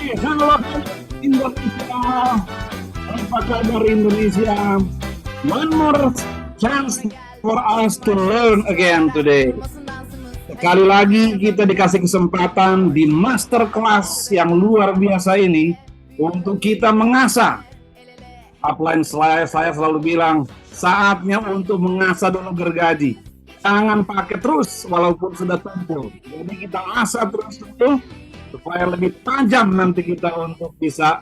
Halo Indonesia, apa kabar Indonesia? One more chance for us to learn again today. Sekali lagi kita dikasih kesempatan di masterclass yang luar biasa ini untuk kita mengasah. Upline saya selalu bilang, saatnya untuk mengasah dulu gergaji. Jangan pakai terus walaupun sudah tumpul. Jadi kita asah terus dulu supaya lebih tajam nanti kita untuk bisa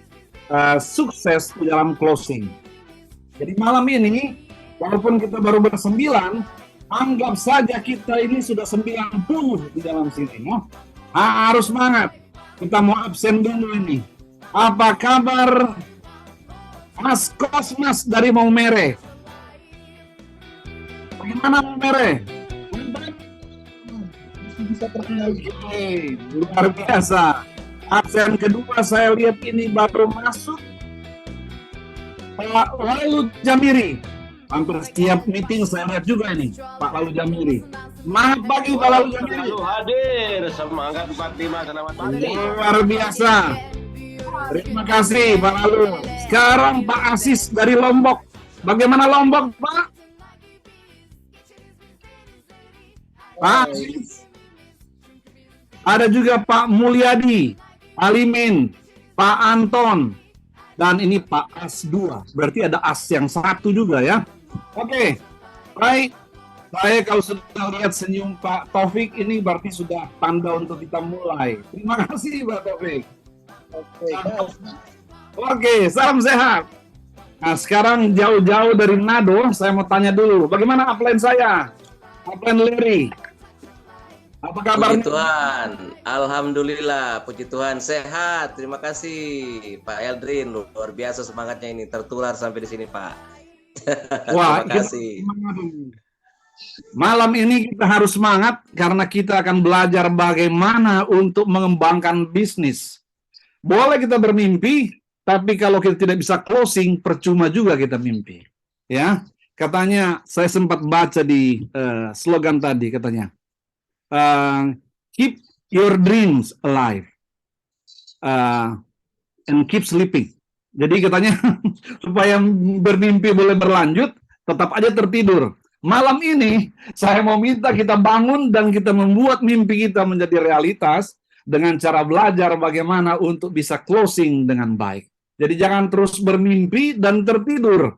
sukses di dalam closing. Jadi malam ini, walaupun kita baru bersembilan, anggap saja kita ini sudah 90 di dalam sini. No? Harus semangat. Kita mau absen dulu ini. Apa kabar Mas Kosmas dari Maumere? Bagaimana Maumere? Bisa terkenal luar biasa. Absen kedua saya lihat ini baru masuk Pak Lalu Jamiri. Hampir setiap meeting saya lihat juga ini Pak Lalu Jamiri. Maaf pagi Pak Lalu Jamiri. Selalu hadir, semangat 45, selamat pagi. Luar biasa. Terima kasih Pak Lalu. Sekarang Pak Asis dari Lombok. Bagaimana Lombok Pak? Pak Asis. Ada juga Pak Mulyadi, Alimin, Pak Anton, dan ini Pak As 2. Berarti ada As yang satu juga ya. Oke, baik. Saya kalau sudah lihat senyum Pak Taufik ini berarti sudah tanda untuk kita mulai. Terima kasih Pak Taufik. Oke, salam sehat. Nah sekarang jauh-jauh dari Nado, saya mau tanya dulu, bagaimana upline saya? Upline Larry. Apa kabar? Puji Tuhan, alhamdulillah, puji Tuhan sehat. Terima kasih Pak Eldrin, luar biasa semangatnya ini, tertular sampai di sini Pak. Wah, terima kasih. Malam ini kita harus semangat karena kita akan belajar bagaimana untuk mengembangkan bisnis. Boleh kita bermimpi, tapi kalau kita tidak bisa closing, percuma juga kita mimpi. Ya, katanya saya sempat baca di slogan tadi katanya. Keep your dreams alive and keep sleeping. Jadi katanya supaya bermimpi boleh berlanjut, tetap aja tertidur. Malam ini saya mau minta kita bangun dan kita membuat mimpi kita menjadi realitas dengan cara belajar bagaimana untuk bisa closing dengan baik. Jadi jangan terus bermimpi dan tertidur.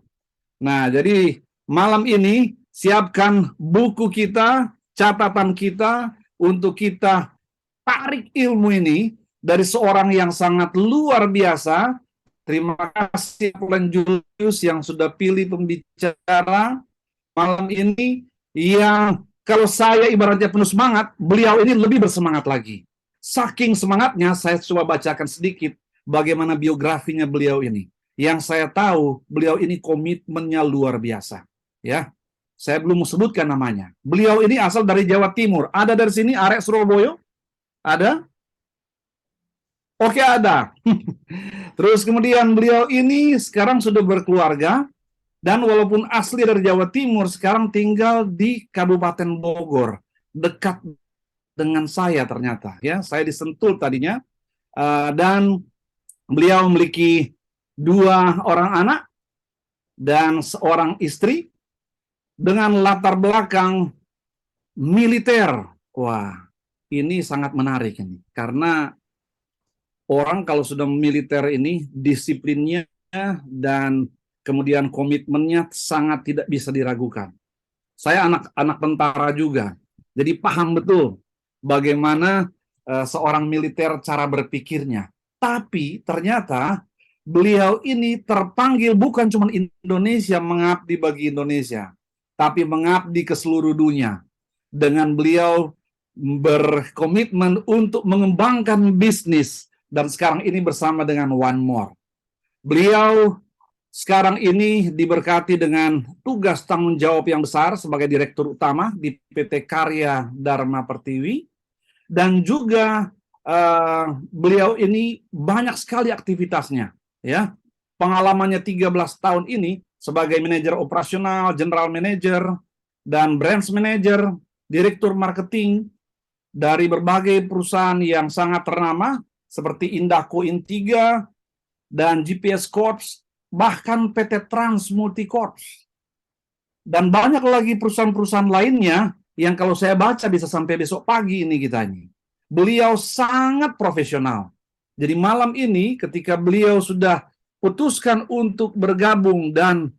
Nah, jadi malam ini siapkan buku kita, catatan kita untuk kita tarik ilmu ini dari seorang yang sangat luar biasa. Terima kasih Upline Julius yang sudah pilih pembicara malam ini, yang kalau saya ibaratnya penuh semangat, beliau ini lebih bersemangat lagi. Saking semangatnya, saya coba bacakan sedikit bagaimana biografinya beliau ini. Yang saya tahu, beliau ini komitmennya luar biasa. Ya, saya belum sebutkan namanya. Beliau ini asal dari Jawa Timur. Ada dari sini, Arek Surabaya? Ada? Oke, ada. Terus kemudian beliau ini sekarang sudah berkeluarga, dan walaupun asli dari Jawa Timur, sekarang tinggal di Kabupaten Bogor, dekat dengan saya ternyata. Ya, saya di Sentul tadinya, dan beliau memiliki 2 orang anak dan seorang istri, dengan latar belakang militer. Wah, ini sangat menarik ini. Karena orang kalau sudah militer ini disiplinnya dan kemudian komitmennya sangat tidak bisa diragukan. Saya anak tentara juga. Jadi paham betul bagaimana seorang militer cara berpikirnya. Tapi ternyata beliau ini terpanggil bukan cuma Indonesia, mengabdi bagi Indonesia, tapi mengabdi ke seluruh dunia. Dengan beliau berkomitmen untuk mengembangkan bisnis, dan sekarang ini bersama dengan One More. Beliau sekarang ini diberkati dengan tugas tanggung jawab yang besar sebagai direktur utama di PT Karya Dharma Pertiwi, dan juga beliau ini banyak sekali aktivitasnya. Ya, pengalamannya 13 tahun ini sebagai manajer operasional, general manager, dan branch manager, direktur marketing dari berbagai perusahaan yang sangat ternama, seperti Indahko Intiga dan GPS Corps, bahkan PT Trans Multicorps. Dan banyak lagi perusahaan-perusahaan lainnya yang kalau saya baca bisa sampai besok pagi ini kitanya. Beliau sangat profesional. Jadi malam ini ketika beliau sudah putuskan untuk bergabung dan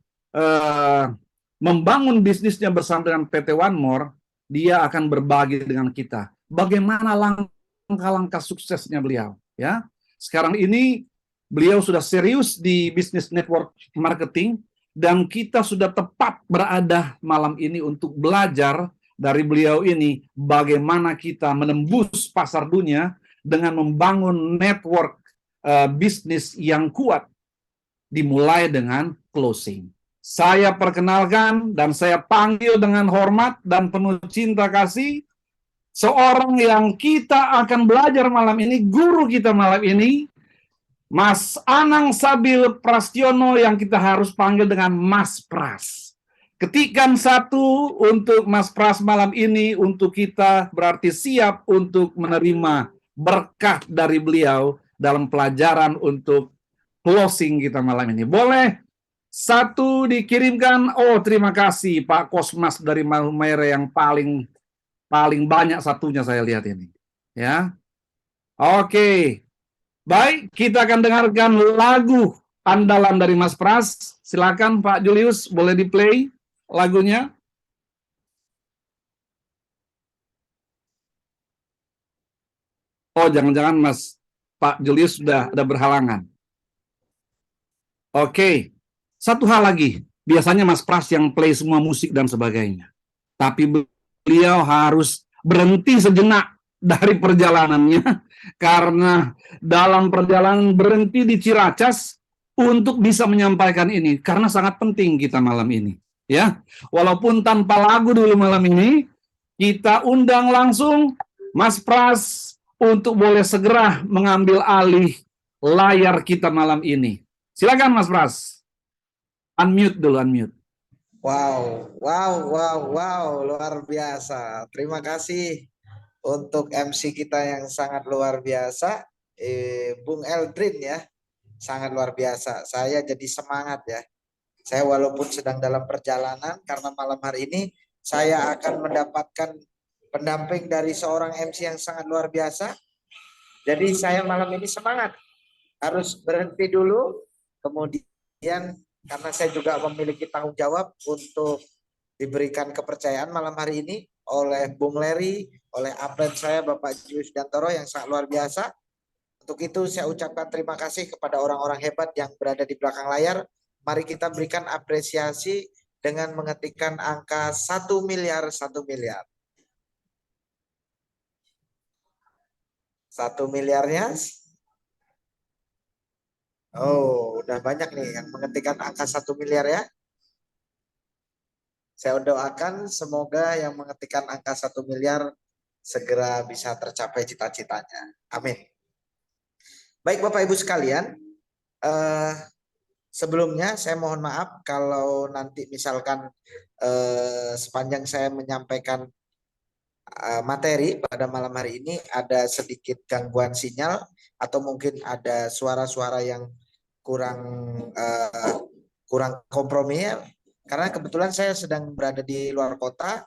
membangun bisnisnya bersama dengan PT One More, dia akan berbagi dengan kita. Bagaimana langkah-langkah suksesnya beliau, ya. Sekarang ini beliau sudah serius di bisnis network marketing dan kita sudah tepat berada malam ini untuk belajar dari beliau ini bagaimana kita menembus pasar dunia dengan membangun network bisnis yang kuat, dimulai dengan closing. Saya perkenalkan dan saya panggil dengan hormat dan penuh cinta kasih seorang yang kita akan belajar malam ini, guru kita malam ini, Mas Anang Sabil Prastiono, yang kita harus panggil dengan Mas Pras. Ketikan satu untuk Mas Pras malam ini, untuk kita berarti siap untuk menerima berkah dari beliau dalam pelajaran untuk closing kita malam ini. Boleh satu dikirimkan? Oh, terima kasih Pak Kosmas dari Maumere yang paling banyak satunya saya lihat ini. Ya. Oke. Baik, kita akan dengarkan lagu andalan dari Mas Pras. Silakan Pak Julius, boleh di-play lagunya. Oh, jangan-jangan Pak Julius sudah ada berhalangan. Oke. Satu hal lagi, biasanya Mas Pras yang play semua musik dan sebagainya. Tapi beliau harus berhenti sejenak dari perjalanannya karena dalam perjalanan berhenti di Ciracas untuk bisa menyampaikan ini karena sangat penting kita malam ini, ya. Walaupun tanpa lagu dulu malam ini, kita undang langsung Mas Pras untuk boleh segera mengambil alih layar kita malam ini. Silakan Mas Pras. Unmute dulu, unmute. Wow, luar biasa. Terima kasih untuk MC kita yang sangat luar biasa, Bung Eldrin ya, sangat luar biasa. Saya jadi semangat ya. Saya walaupun sedang dalam perjalanan, karena malam hari ini saya akan mendapatkan pendamping dari seorang MC yang sangat luar biasa. Jadi saya malam ini semangat, harus berhenti dulu, kemudian karena saya juga memiliki tanggung jawab untuk diberikan kepercayaan malam hari ini oleh Bung Leri, oleh aplen saya Bapak Julius Dantoro yang sangat luar biasa. Untuk itu saya ucapkan terima kasih kepada orang-orang hebat yang berada di belakang layar. Mari kita berikan apresiasi dengan mengetikkan angka 1 miliar, 1 miliar. 1 miliarnya. Oh, udah banyak nih yang mengetikkan angka 1 miliar ya. Saya doakan semoga yang mengetikkan angka 1 miliar segera bisa tercapai cita-citanya. Amin. Baik Bapak Ibu sekalian, sebelumnya saya mohon maaf kalau nanti misalkan sepanjang saya menyampaikan materi pada malam hari ini ada sedikit gangguan sinyal atau mungkin ada suara-suara yang kurang kompromi ya, karena kebetulan saya sedang berada di luar kota,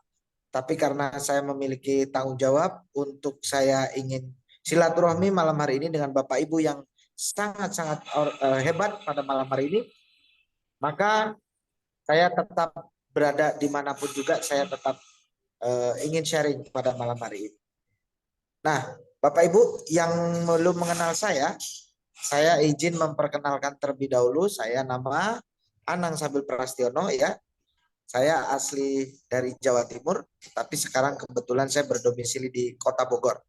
tapi karena saya memiliki tanggung jawab untuk saya ingin silaturahmi malam hari ini dengan Bapak Ibu yang sangat-sangat hebat pada malam hari ini, maka saya tetap berada dimanapun juga, saya tetap ingin sharing pada malam hari ini. Nah, Bapak Ibu yang belum mengenal saya izin memperkenalkan terlebih dahulu. Saya nama Anang Sabil Prastiono ya. Saya asli dari Jawa Timur, tapi sekarang kebetulan saya berdomisili di Kota Bogor.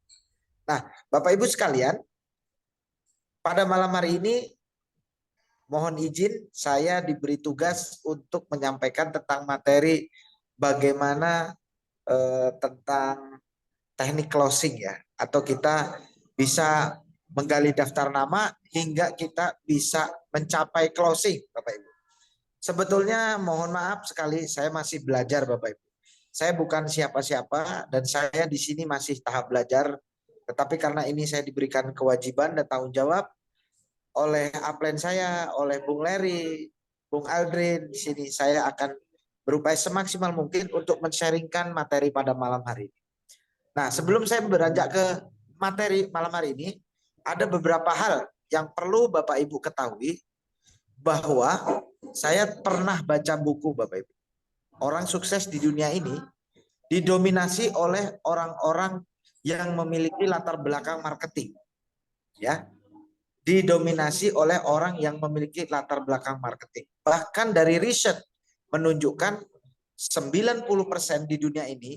Nah, Bapak Ibu sekalian, pada malam hari ini mohon izin saya diberi tugas untuk menyampaikan tentang materi bagaimana tentang teknik closing ya, atau kita bisa menggali daftar nama hingga kita bisa mencapai closing, Bapak Ibu. Sebetulnya mohon maaf sekali, saya masih belajar Bapak Ibu. Saya bukan siapa-siapa dan saya di sini masih tahap belajar Tetapi karena ini saya diberikan kewajiban dan tanggung jawab oleh upline saya, oleh Bung Leri, Bung Aldrin di sini, saya akan berupaya semaksimal mungkin untuk men-sharingkan materi pada malam hari ini. Nah, sebelum saya beranjak ke materi malam hari ini, ada beberapa hal yang perlu Bapak Ibu ketahui, bahwa saya pernah baca buku Bapak Ibu. Orang sukses di dunia ini didominasi oleh orang-orang yang memiliki latar belakang marketing. Ya. Didominasi oleh orang yang memiliki latar belakang marketing. Bahkan dari riset menunjukkan 90% di dunia ini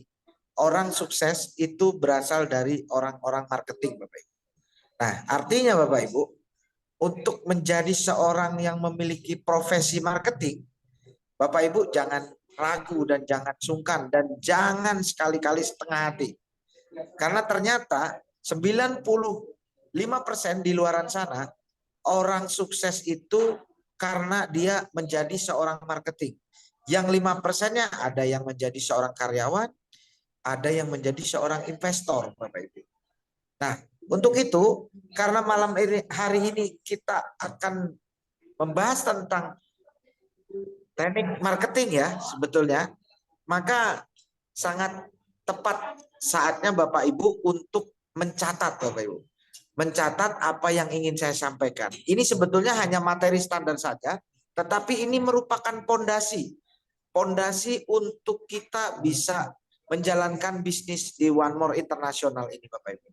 orang sukses itu berasal dari orang-orang marketing, Bapak Ibu. Nah, artinya Bapak Ibu, untuk menjadi seorang yang memiliki profesi marketing, Bapak Ibu jangan ragu dan jangan sungkan dan jangan sekali-kali setengah hati. Karena ternyata 95% di luaran sana orang sukses itu karena dia menjadi seorang marketing. Yang 5%-nya ada yang menjadi seorang karyawan, ada yang menjadi seorang investor, Bapak Ibu. Nah, untuk itu, karena malam hari ini kita akan membahas tentang teknik marketing ya sebetulnya, maka sangat tepat saatnya Bapak Ibu untuk mencatat, Bapak Ibu. Mencatat apa yang ingin saya sampaikan. Ini sebetulnya hanya materi standar saja, tetapi ini merupakan pondasi. Pondasi untuk kita bisa menjalankan bisnis di One More International ini, Bapak Ibu.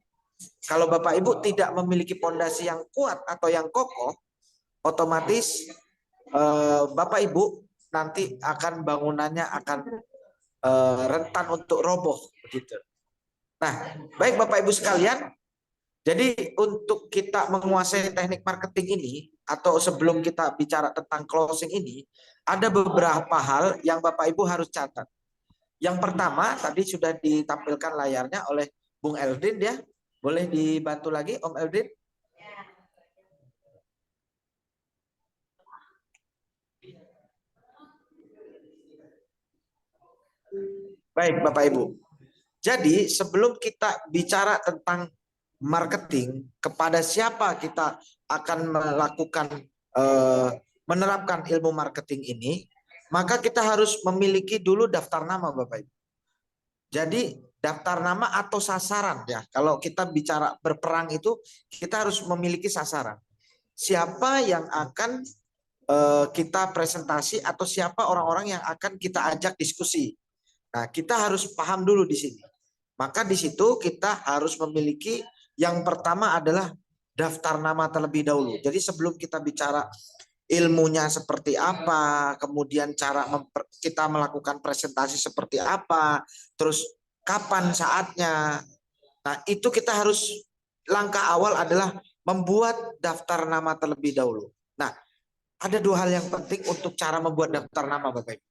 Kalau Bapak Ibu tidak memiliki pondasi yang kuat atau yang kokoh, otomatis Bapak Ibu nanti akan bangunannya akan rentan untuk roboh begitu. Nah, baik Bapak Ibu sekalian, jadi untuk kita menguasai teknik marketing ini atau sebelum kita bicara tentang closing ini, ada beberapa hal yang Bapak Ibu harus catat. Yang pertama tadi sudah ditampilkan layarnya oleh Bung Eldrin ya. Boleh dibantu lagi Om Eldrin? Baik Bapak Ibu. Jadi sebelum kita bicara tentang marketing, kepada siapa kita akan melakukan menerapkan ilmu marketing ini, maka kita harus memiliki dulu daftar nama Bapak Ibu. Jadi daftar nama atau sasaran ya. Kalau kita bicara berperang itu kita harus memiliki sasaran. Siapa yang akan kita presentasi atau siapa orang-orang yang akan kita ajak diskusi. Nah, kita harus paham dulu di sini. Maka di situ kita harus memiliki yang pertama adalah daftar nama terlebih dahulu. Jadi sebelum kita bicara ilmunya seperti apa, kemudian cara kita melakukan presentasi seperti apa, terus kapan saatnya. Nah, itu kita harus langkah awal adalah membuat daftar nama terlebih dahulu. Nah, ada dua hal yang penting untuk cara membuat daftar nama Bapak Ibu.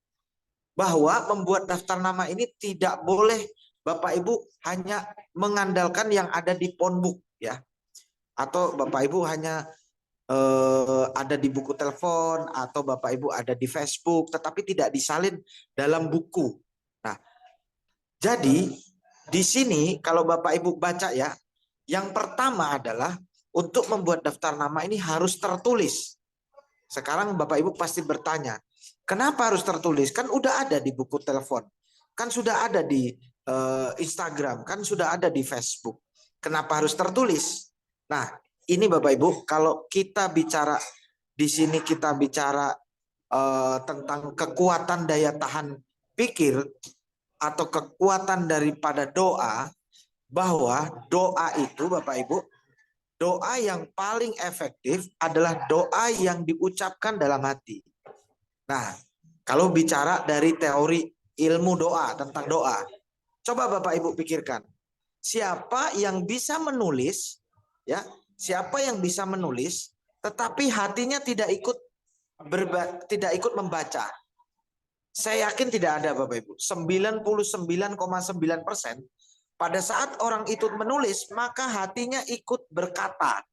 Bahwa membuat daftar nama ini tidak boleh Bapak Ibu hanya mengandalkan yang ada di phonebook ya. Atau Bapak Ibu hanya ada di buku telepon atau Bapak Ibu ada di Facebook tetapi tidak disalin dalam buku. Nah, jadi di sini kalau Bapak Ibu baca ya, yang pertama adalah untuk membuat daftar nama ini harus tertulis. Sekarang Bapak Ibu pasti bertanya, kenapa harus tertulis? Kan udah ada di buku telepon, kan sudah ada di Instagram, kan sudah ada di Facebook. Kenapa harus tertulis? Nah, ini Bapak Ibu, kalau kita bicara di sini kita bicara tentang kekuatan daya tahan pikir atau kekuatan daripada doa, bahwa doa itu Bapak Ibu, doa yang paling efektif adalah doa yang diucapkan dalam hati. Nah, kalau bicara dari teori ilmu doa, tentang doa, coba Bapak Ibu pikirkan, siapa yang bisa menulis, ya, siapa yang bisa menulis, tetapi hatinya tidak ikut membaca. Saya yakin tidak ada Bapak Ibu. 99,9% pada saat orang itu menulis, maka hatinya ikut berkata.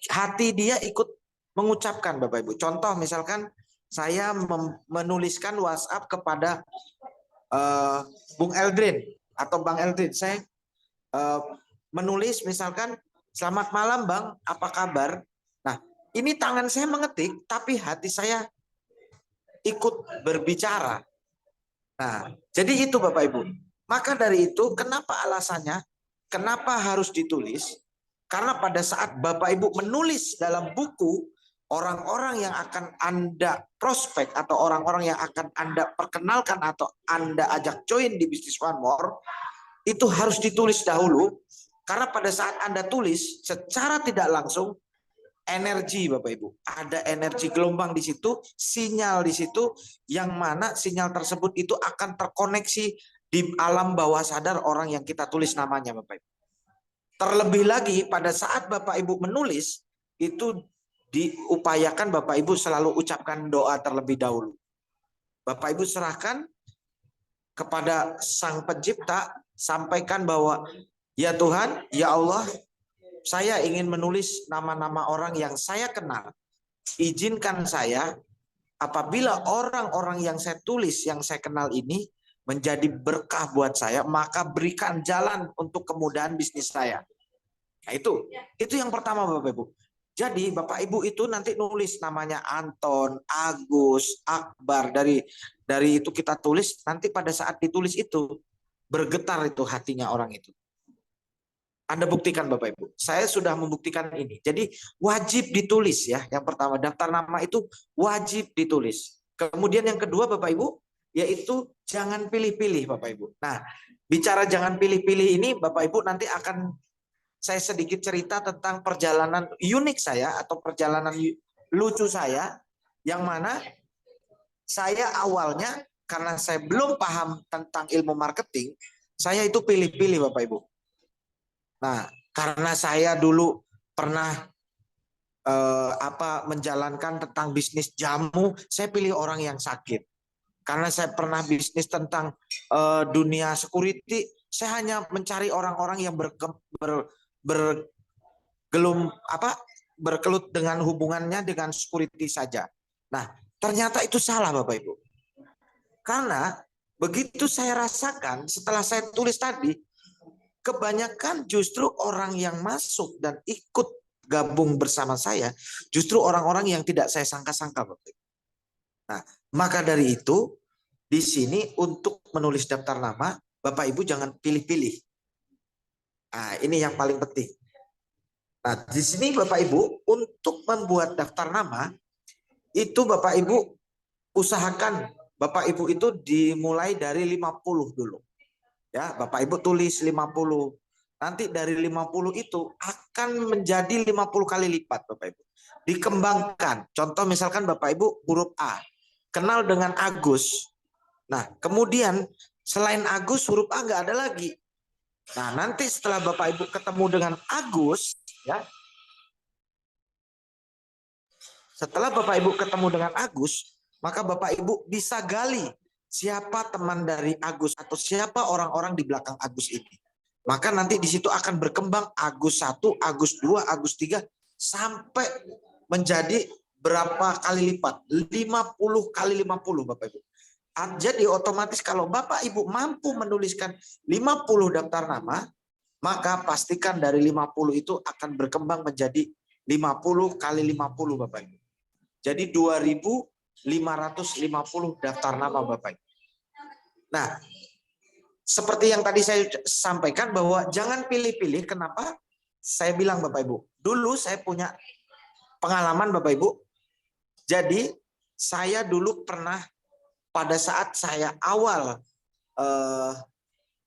Hati dia ikut mengucapkan Bapak Ibu. Contoh misalkan saya menuliskan WhatsApp kepada Bung Eldrin atau Bang Eldrin. Saya menulis misalkan, selamat malam Bang, apa kabar? Nah, ini tangan saya mengetik, tapi hati saya ikut berbicara. Nah, jadi itu Bapak Ibu. Maka dari itu, kenapa alasannya? Kenapa harus ditulis? Karena pada saat Bapak Ibu menulis dalam buku, orang-orang yang akan Anda prospek atau orang-orang yang akan Anda perkenalkan atau Anda ajak join di Business One More, itu harus ditulis dahulu. Karena pada saat Anda tulis, secara tidak langsung, energi Bapak Ibu. Ada energi gelombang di situ, sinyal di situ, yang mana sinyal tersebut itu akan terkoneksi di alam bawah sadar orang yang kita tulis namanya Bapak Ibu. Terlebih lagi pada saat Bapak Ibu menulis, itu diupayakan Bapak Ibu selalu ucapkan doa terlebih dahulu. Bapak Ibu serahkan kepada Sang Pencipta, sampaikan bahwa ya Tuhan, ya Allah, saya ingin menulis nama-nama orang yang saya kenal. Izinkan saya apabila orang-orang yang saya tulis, yang saya kenal ini menjadi berkah buat saya, maka berikan jalan untuk kemudahan bisnis saya. Nah, itu yang pertama Bapak Ibu. Jadi Bapak Ibu itu nanti nulis namanya Anton, Agus, Akbar, dari itu kita tulis, nanti pada saat ditulis itu bergetar itu hatinya orang itu. Anda buktikan Bapak Ibu. Saya sudah membuktikan ini. Jadi wajib ditulis ya. Yang pertama, daftar nama itu wajib ditulis. Kemudian yang kedua Bapak Ibu, yaitu jangan pilih-pilih Bapak Ibu. Nah, bicara jangan pilih-pilih ini Bapak Ibu nanti akan saya sedikit cerita tentang perjalanan unik saya atau perjalanan lucu saya, yang mana saya awalnya karena saya belum paham tentang ilmu marketing, saya itu pilih-pilih Bapak Ibu. Nah, karena saya dulu pernah menjalankan tentang bisnis jamu, saya pilih orang yang sakit. Karena saya pernah bisnis tentang dunia security, saya hanya mencari orang-orang yang berkelut dengan hubungannya dengan security saja. Nah, ternyata itu salah Bapak Ibu. Karena begitu saya rasakan setelah saya tulis tadi, kebanyakan justru orang yang masuk dan ikut gabung bersama saya, justru orang-orang yang tidak saya sangka-sangka Bapak Ibu. Nah, maka dari itu, di sini untuk menulis daftar nama, Bapak Ibu jangan pilih-pilih. Nah, ini yang paling penting. Nah, di sini Bapak Ibu, untuk membuat daftar nama, itu Bapak Ibu usahakan, Bapak Ibu itu dimulai dari 50 dulu. Ya, Bapak Ibu tulis 50. Nanti dari 50 itu akan menjadi 50 kali lipat Bapak Ibu. Dikembangkan. Contoh misalkan Bapak Ibu huruf A. Kenal dengan Agus. Nah, kemudian selain Agus huruf A nggak ada lagi. Nah, nanti setelah Bapak Ibu ketemu dengan Agus, ya. Setelah Bapak Ibu ketemu dengan Agus, maka Bapak Ibu bisa gali siapa teman dari Agus atau siapa orang-orang di belakang Agus ini. Maka nanti di situ akan berkembang Agus 1, Agus 2, Agus 3 sampai menjadi berapa kali lipat? 50 kali 50 Bapak Ibu. Jadi otomatis kalau Bapak Ibu mampu menuliskan 50 daftar nama, maka pastikan dari 50 itu akan berkembang menjadi 50 kali 50 Bapak Ibu. Jadi 2.550 daftar nama Bapak Ibu. Nah, seperti yang tadi saya sampaikan bahwa jangan pilih-pilih. Kenapa? Saya bilang Bapak Ibu, dulu saya punya pengalaman Bapak Ibu. Jadi saya dulu pernah pada saat saya awal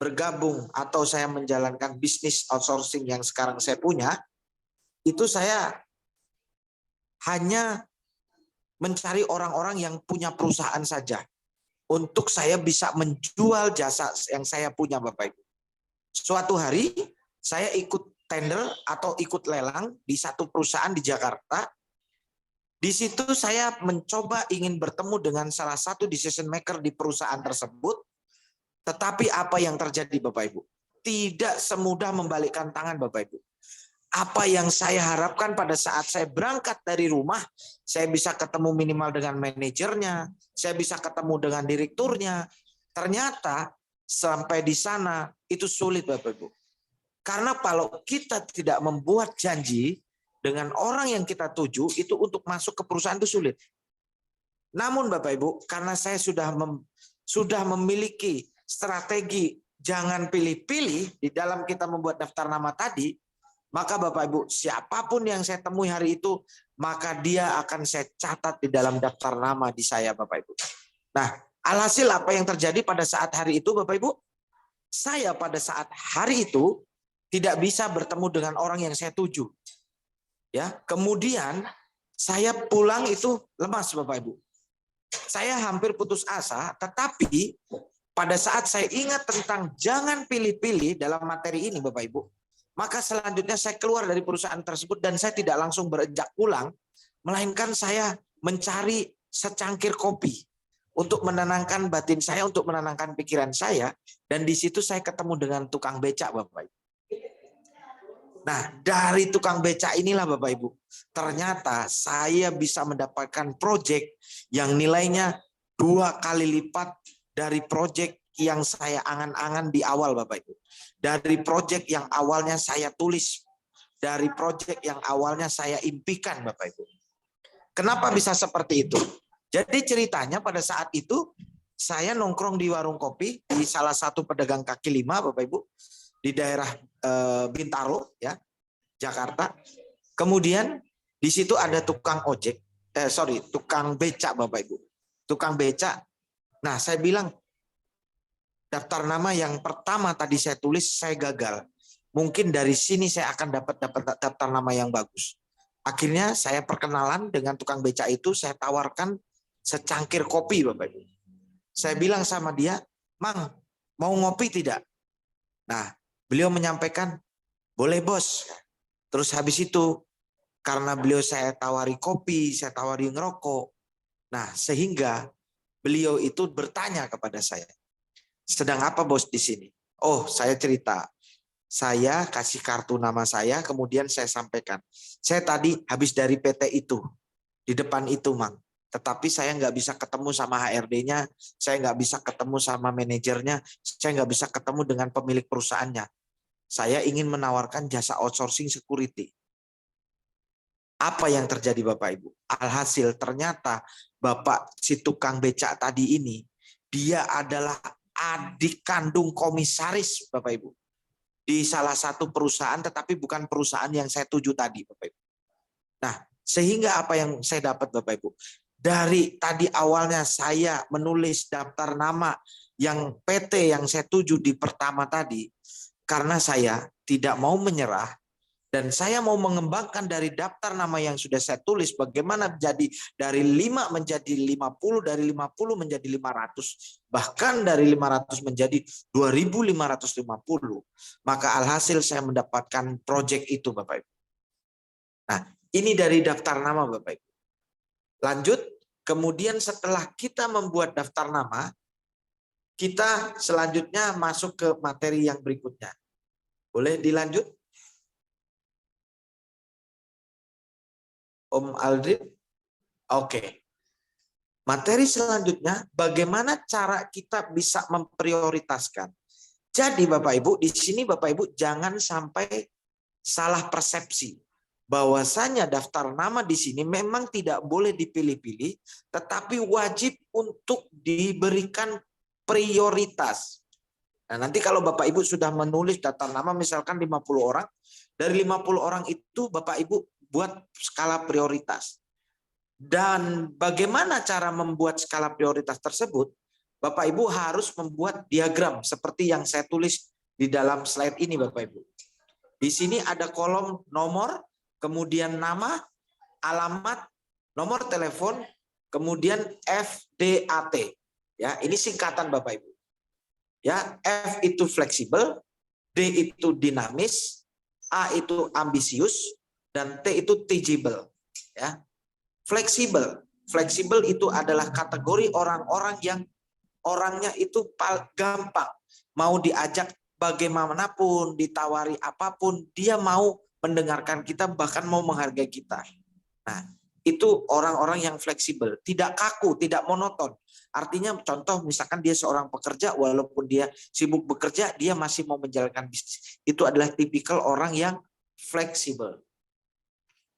bergabung atau saya menjalankan bisnis outsourcing yang sekarang saya punya, itu saya hanya mencari orang-orang yang punya perusahaan saja untuk saya bisa menjual jasa yang saya punya Bapak Ibu. Suatu hari saya ikut tender atau ikut lelang di satu perusahaan di Jakarta. Di situ saya mencoba ingin bertemu dengan salah satu decision maker di perusahaan tersebut. Tetapi apa yang terjadi Bapak Ibu? Tidak semudah membalikkan tangan Bapak Ibu. Apa yang saya harapkan pada saat saya berangkat dari rumah, saya bisa ketemu minimal dengan manajernya, saya bisa ketemu dengan direkturnya. Ternyata sampai di sana itu sulit Bapak Ibu. Karena kalau kita tidak membuat janji dengan orang yang kita tuju, itu untuk masuk ke perusahaan itu sulit. Namun Bapak Ibu, karena saya sudah memiliki strategi jangan pilih-pilih di dalam kita membuat daftar nama tadi, maka Bapak Ibu, siapapun yang saya temui hari itu, maka dia akan saya catat di dalam daftar nama di saya Bapak Ibu. Nah, alhasil apa yang terjadi pada saat hari itu Bapak Ibu? Saya pada saat hari itu tidak bisa bertemu dengan orang yang saya tuju. Ya, kemudian saya pulang itu lemas Bapak Ibu. Saya hampir putus asa, tetapi pada saat saya ingat tentang jangan pilih-pilih dalam materi ini Bapak Ibu, maka selanjutnya saya keluar dari perusahaan tersebut dan saya tidak langsung beranjak pulang, melainkan saya mencari secangkir kopi untuk menenangkan batin saya, untuk menenangkan pikiran saya, dan di situ saya ketemu dengan tukang becak Bapak Ibu. Nah, dari tukang becak inilah Bapak Ibu, ternyata saya bisa mendapatkan proyek yang nilainya 2 kali lipat dari proyek yang saya angan-angan di awal Bapak Ibu. Dari proyek yang awalnya saya tulis, dari proyek yang awalnya saya impikan Bapak Ibu. Kenapa bisa seperti itu? Jadi ceritanya pada saat itu saya nongkrong di warung kopi di salah satu pedagang kaki lima Bapak Ibu di daerah Bintaro ya, Jakarta. Kemudian di situ ada tukang ojek, tukang becak Bapak Ibu. Tukang becak. Nah, saya bilang daftar nama yang pertama tadi saya tulis saya gagal. Mungkin dari sini saya akan dapat daftar nama yang bagus. Akhirnya saya perkenalan dengan tukang becak itu, saya tawarkan secangkir kopi Bapak Ibu. Saya bilang sama dia, "Mang, mau ngopi tidak?" Nah, beliau menyampaikan, "Boleh bos." Terus habis itu, karena beliau saya tawari kopi, saya tawari ngerokok. Nah, sehingga beliau itu bertanya kepada saya, "Sedang apa bos di sini?" Oh, saya cerita. Saya kasih kartu nama saya, kemudian saya sampaikan. Saya tadi habis dari PT itu, di depan itu, Mang. Tetapi saya nggak bisa ketemu sama HRD-nya, saya nggak bisa ketemu sama manajernya, saya nggak bisa ketemu dengan pemilik perusahaannya. Saya ingin menawarkan jasa outsourcing security. Apa yang terjadi Bapak Ibu? Alhasil ternyata Bapak si tukang becak tadi ini, dia adalah adik kandung komisaris Bapak Ibu. Di salah satu perusahaan, tetapi bukan perusahaan yang saya tuju tadi Bapak Ibu. Nah, sehingga apa yang saya dapat Bapak Ibu? Dari tadi awalnya saya menulis daftar nama yang PT yang saya tuju di pertama tadi, karena saya tidak mau menyerah dan saya mau mengembangkan dari daftar nama yang sudah saya tulis bagaimana jadi dari 5 menjadi 50, dari 50 menjadi 500, bahkan dari 500 menjadi 2.550. Maka alhasil saya mendapatkan proyek itu Bapak Ibu. Nah, ini dari daftar nama Bapak Ibu. Lanjut, kemudian setelah kita membuat daftar nama, kita selanjutnya masuk ke materi yang berikutnya. Boleh dilanjut? Om Aldrin? Oke. Materi selanjutnya, bagaimana cara kita bisa memprioritaskan. Jadi Bapak Ibu, di sini Bapak Ibu jangan sampai salah persepsi. Bahwasanya daftar nama di sini memang tidak boleh dipilih-pilih, tetapi wajib untuk diberikan prioritas. Nah, nanti kalau Bapak Ibu sudah menulis daftar nama misalkan 50 orang, dari 50 orang itu Bapak Ibu buat skala prioritas. Dan bagaimana cara membuat skala prioritas tersebut? Bapak Ibu harus membuat diagram seperti yang saya tulis di dalam slide ini Bapak Ibu. Di sini ada kolom nomor, kemudian nama, alamat, nomor telepon, kemudian FDAT. Ya, ini singkatan Bapak Ibu. Ya, F itu fleksibel, D itu dinamis, A itu ambisius, dan T itu teachable. Ya. Fleksibel. Fleksibel itu adalah kategori orang-orang yang orangnya itu gampang. Mau diajak bagaimanapun, ditawari apapun, dia mau mendengarkan kita, bahkan mau menghargai kita. Nah, itu orang-orang yang fleksibel, tidak kaku, tidak monoton. Artinya contoh misalkan dia seorang pekerja, walaupun dia sibuk bekerja, dia masih mau menjalankan bisnis. Itu adalah tipikal orang yang fleksibel.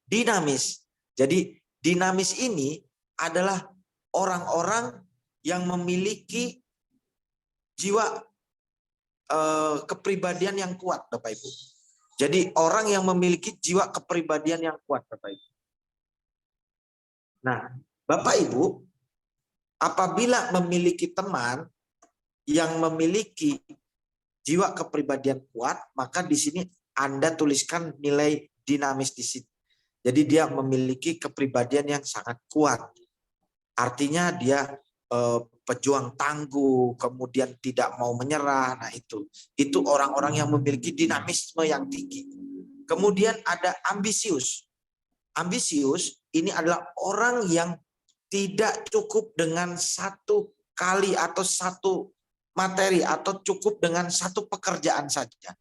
Dinamis. Jadi dinamis ini adalah orang-orang yang memiliki jiwa kepribadian yang kuat, Bapak Ibu. Jadi orang yang memiliki jiwa kepribadian yang kuat, Bapak Ibu. Nah, Bapak Ibu, apabila memiliki teman yang memiliki jiwa kepribadian kuat, maka di sini Anda tuliskan nilai dinamis di sini. Jadi dia memiliki kepribadian yang sangat kuat. Artinya dia pejuang tangguh, kemudian tidak mau menyerah. Nah, itu orang-orang yang memiliki dinamisme yang tinggi. Kemudian ada ambisius. Ambisius ini adalah orang yang tidak cukup dengan satu kali atau satu materi atau cukup dengan satu pekerjaan saja.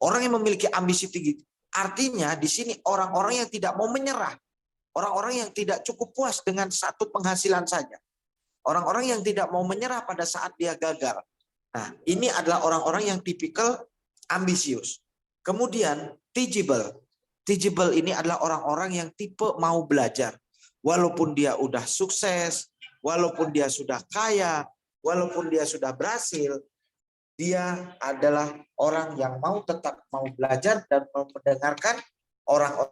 Orang yang memiliki ambisi tinggi. Artinya di sini orang-orang yang tidak mau menyerah. Orang-orang yang tidak cukup puas dengan satu penghasilan saja. Orang-orang yang tidak mau menyerah pada saat dia gagal. Nah, ini adalah orang-orang yang tipikal ambisius. Kemudian teachable. Teachable ini adalah orang-orang yang tipe mau belajar. Walaupun dia udah sukses, walaupun dia sudah kaya, walaupun dia sudah berhasil, dia adalah orang yang tetap mau belajar dan mau mendengarkan orang